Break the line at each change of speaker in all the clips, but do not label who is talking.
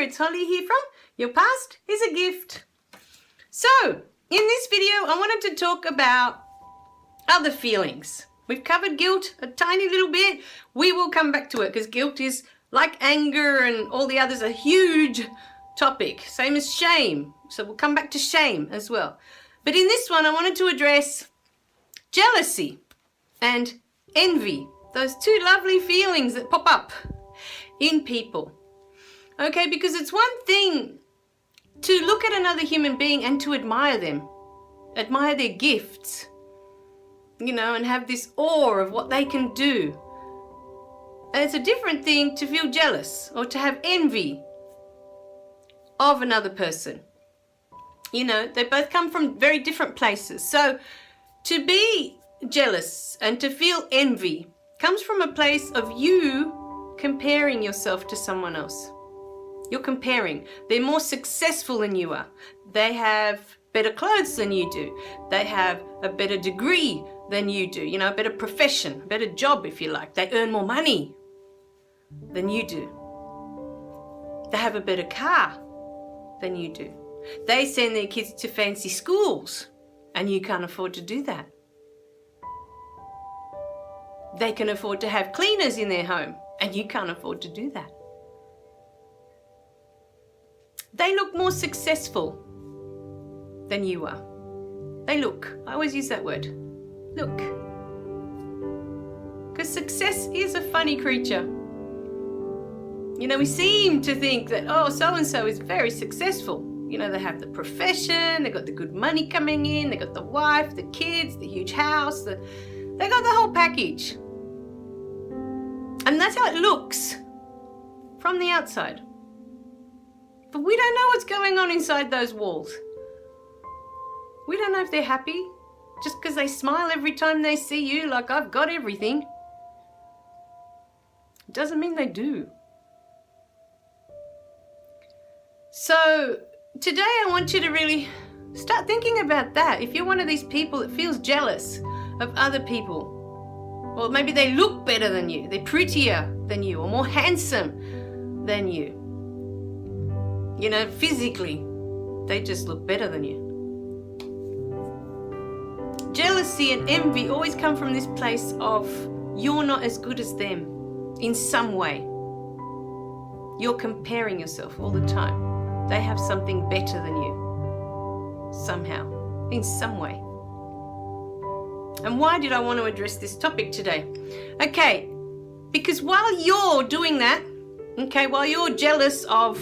it's Holly here from Your Past is a Gift. So, in this video, I wanted to talk about other feelings. We've covered guilt a tiny little bit. We will come back to it because guilt is, like anger and all the others, a huge topic. Same as shame. So we'll come back to shame as well. But in this one, I wanted to address jealousy and envy. Those two lovely feelings that pop up in people. Okay, because it's one thing to look at another human being and to admire them. Admire their gifts. You know, and have this awe of what they can do. And it's a different thing to feel jealous or to have envy of another person. You know, they both come from very different places. So to be jealous and to feel envy comes from a place of you comparing yourself to someone else. You're comparing. They're more successful than you are. They have better clothes than you do. They have a better degree than you do. You know, a better profession, a better job if you like. They earn more money than you do. They have a better car than you do. They send their kids to fancy schools and you can't afford to do that. They can afford to have cleaners in their home and you can't afford to do that. They look more successful than you are. They look. I always use that word. Look. Because success is a funny creature. You know, we seem to think that, oh, so-and-so is very successful. You know, they have the profession, they got the good money coming in, they got the wife, the kids, the huge house, they got the whole package. And that's how it looks from the outside. But we don't know what's going on inside those walls. We don't know if they're happy just because they smile every time they see you like I've got everything. It doesn't mean they do. So today I want you to really start thinking about that. If you're one of these people that feels jealous of other people, or maybe they look better than you, they're prettier than you, or more handsome than you. You know, physically, they just look better than you. Jealousy and envy always come from this place of you're not as good as them in some way. You're comparing yourself all the time. They have something better than you, somehow, in some way. And why did I want to address this topic today? Okay, because while you're doing that, okay, while you're jealous of,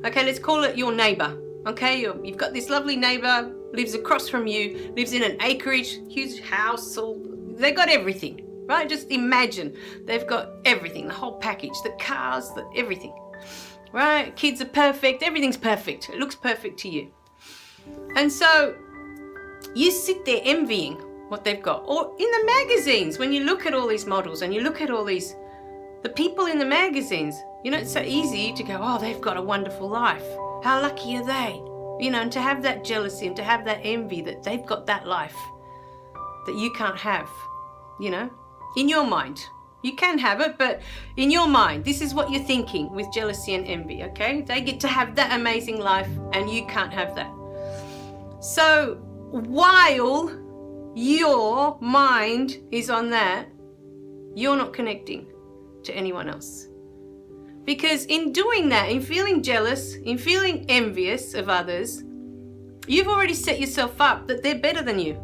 okay, let's call it your neighbor, okay, you've got this lovely neighbor, lives across from you, lives in an acreage, huge house, they got everything, right? Just imagine they've got everything, the whole package, the cars, everything, right? Kids are perfect, everything's perfect, it looks perfect to you. And so you sit there envying what they've got. Or in the magazines, when you look at all these models and you look at all these, the people in the magazines, you know, it's so easy to go, oh, they've got a wonderful life. How lucky are they? You know, and to have that jealousy and to have that envy that they've got that life that you can't have, you know, in your mind. You can have it, but in your mind, this is what you're thinking with jealousy and envy, okay? They get to have that amazing life and you can't have that. So while your mind is on that, you're not connecting to anyone else. Because in doing that, in feeling jealous, in feeling envious of others, you've already set yourself up that they're better than you.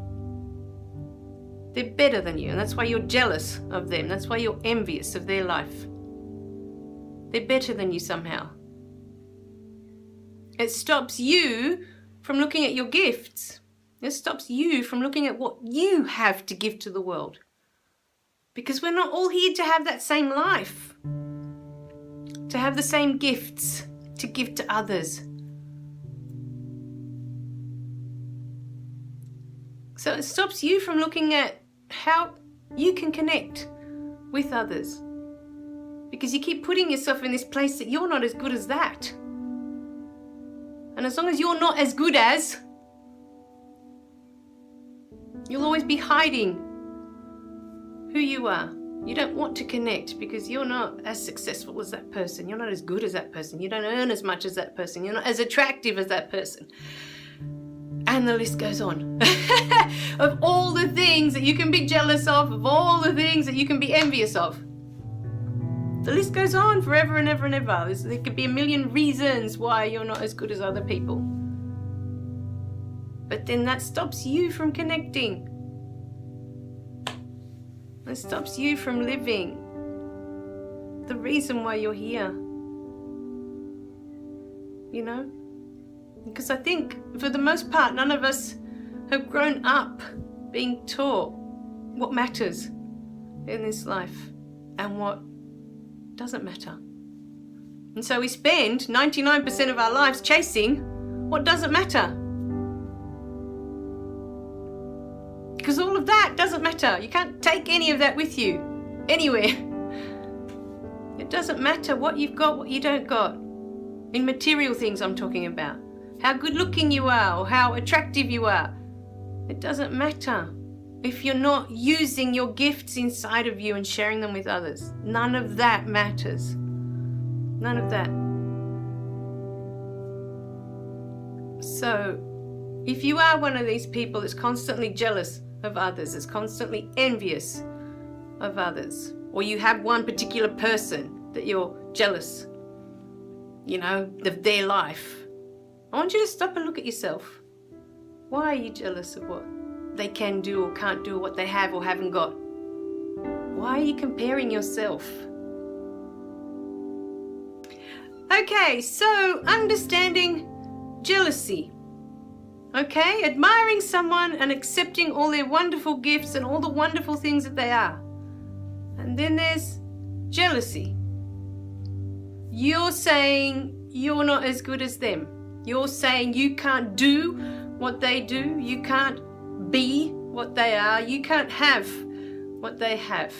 They're better than you, and that's why you're jealous of them. That's why you're envious of their life. They're better than you somehow. It stops you from looking at your gifts. It stops you from looking at what you have to give to the world. Because we're not all here to have that same life. To have the same gifts to give to others. So it stops you from looking at how you can connect with others. Because you keep putting yourself in this place that you're not as good as that. And as long as you're not as good as, you'll always be hiding who you are. You don't want to connect because you're not as successful as that person. You're not as good as that person. You don't earn as much as that person. You're not as attractive as that person. And the list goes on. Of all the things that you can be jealous of all the things that you can be envious of. The list goes on forever and ever and ever. There could be a million reasons why you're not as good as other people. But then that stops you from connecting. It stops you from living the reason why you're here. You know? Because I think for the most part, none of us have grown up being taught what matters in this life and what doesn't matter. And so we spend 99% of our lives chasing what doesn't matter. Because all of that doesn't matter. You can't take any of that with you anywhere. It doesn't matter what you've got, what you don't got. In material things I'm talking about. How good looking you are or how attractive you are. It doesn't matter if you're not using your gifts inside of you and sharing them with others. None of that matters. None of that. So, if you are one of these people that's constantly jealous of others, that's constantly envious of others, or you have one particular person that you're jealous, you know, of their life, I want you to stop and look at yourself. Why are you jealous of what they can do or can't do, or what they have or haven't got? Why are you comparing yourself? Okay, so understanding jealousy. Okay, admiring someone and accepting all their wonderful gifts and all the wonderful things that they are. And then there's jealousy. You're saying you're not as good as them. You're saying you can't do what they do. You can't be what they are. You can't have what they have.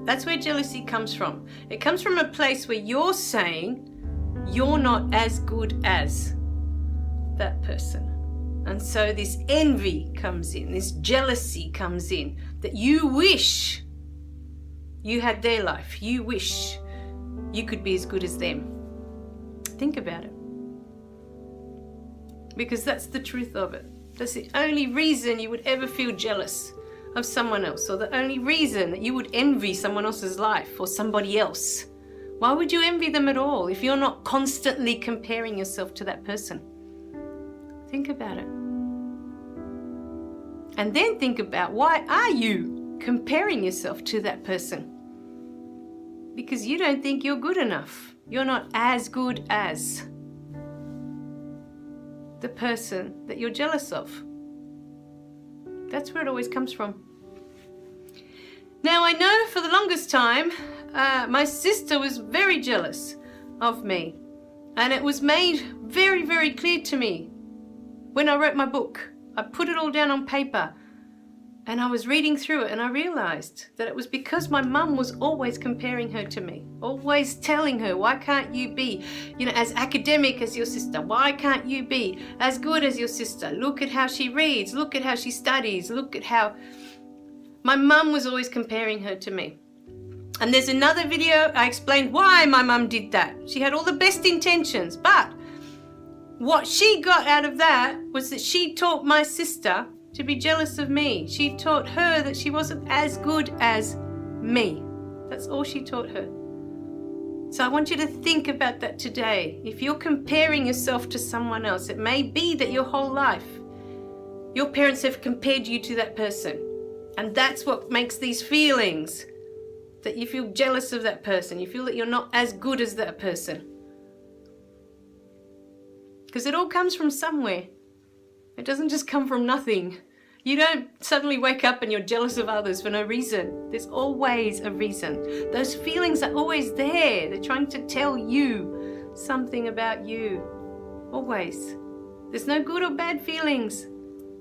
That's where jealousy comes from. It comes from a place where you're saying you're not as good as that person. And so this envy comes in, this jealousy comes in, that you wish you had their life. You wish you could be as good as them. Think about it. Because that's the truth of it. That's the only reason you would ever feel jealous of someone else, or the only reason that you would envy someone else's life or somebody else. Why would you envy them at all if you're not constantly comparing yourself to that person? Think about it. And then think about, why are you comparing yourself to that person? Because you don't think you're good enough. You're not as good as the person that you're jealous of. That's where it always comes from. Now, I know for the longest time, my sister was very jealous of me. And it was made very, very clear to me when I wrote my book. I put it all down on paper and I was reading through it, and I realized that it was because my mum was always comparing her to me, always telling her, why can't you be, as academic as your sister? Why can't you be as good as your sister? Look at how she reads, look at how she studies, look at how... My mum was always comparing her to me. And there's another video, I explained why my mum did that. She had all the best intentions, but what she got out of that was that she taught my sister to be jealous of me. She taught her that she wasn't as good as me. That's all she taught her. So I want you to think about that today. If you're comparing yourself to someone else, it may be that your whole life, your parents have compared you to that person. And that's what makes these feelings, that you feel jealous of that person. You feel that you're not as good as that person. Because it all comes from somewhere. It doesn't just come from nothing. You don't suddenly wake up and you're jealous of others for no reason. There's always a reason. Those feelings are always there. They're trying to tell you something about you. Always. There's no good or bad feelings.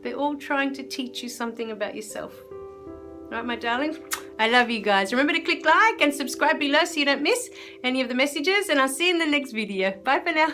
They're all trying to teach you something about yourself. All right, my darlings? I love you guys. Remember to click like and subscribe below so you don't miss any of the messages, and I'll see you in the next video. Bye for now.